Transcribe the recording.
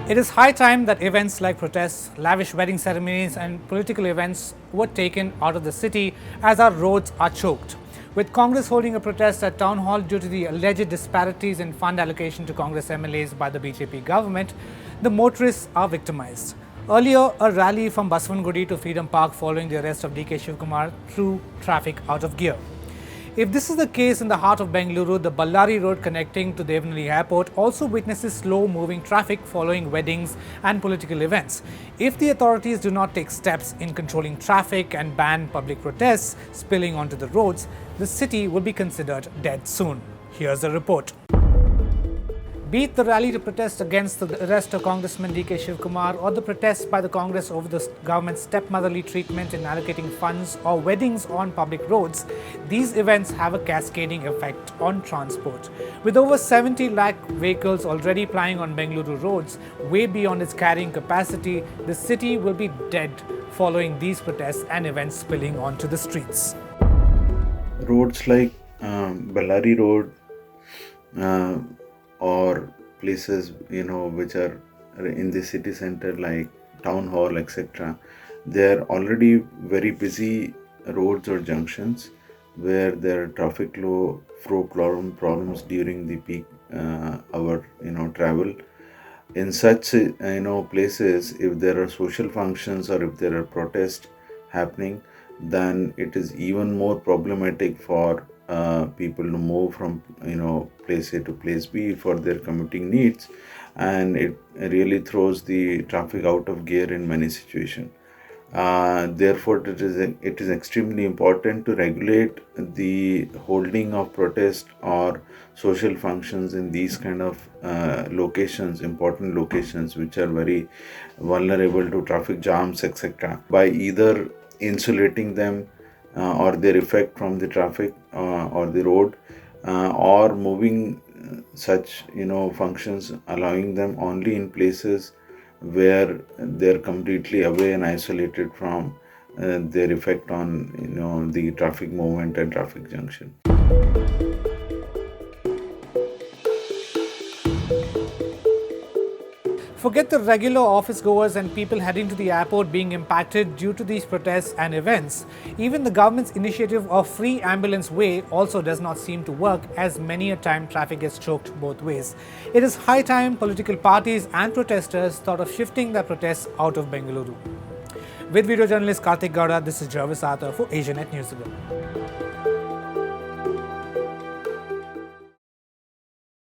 It is high time that events like protests, lavish wedding ceremonies and political events were taken out of the city as our roads are choked. With Congress holding a protest at Town Hall due to the alleged disparities in fund allocation to Congress MLAs by the BJP government, the motorists are victimized. Earlier, a rally from Baswangudi to Freedom Park following the arrest of DK Shivkumar threw traffic out of gear. If this is the case in the heart of Bengaluru, the Ballari road connecting to Devnali Airport also witnesses slow-moving traffic following weddings and political events. If the authorities do not take steps in controlling traffic and ban public protests spilling onto the roads, the city will be considered dead soon. Here's the report. Be it the rally to protest against the arrest of Congressman DK Shivkumar or the protests by the Congress over the government's stepmotherly treatment in allocating funds or weddings on public roads, these events have a cascading effect on transport. With over 70 lakh vehicles already plying on Bengaluru roads, way beyond its carrying capacity, the city will be dead following these protests and events spilling onto the streets. Roads like Ballari Road or places which are in the city center like Town Hall, etc., they are already very busy roads or junctions where there are traffic flow problems during the peak hour travel. In such places, if there are social functions or if there are protests happening, then it is even more problematic for people to move from place A to place B for their commuting needs, and it really throws the traffic out of gear in many situations. Therefore, it is extremely important to regulate the holding of protest or social functions in these kind of locations, important locations which are very vulnerable to traffic jams, etc., by either insulating them or their effect from the traffic or the road, or moving such functions, allowing them only in places where they're completely away and isolated from their effect on the traffic movement and traffic junction. Forget the regular office goers and people heading to the airport being impacted due to these protests and events. Even the government's initiative of free ambulance way also does not seem to work, as many a time traffic is choked both ways. It is high time political parties and protesters thought of shifting their protests out of Bengaluru. With video journalist Karthik Gowda, this is Jarvis Arthur for Asianet News.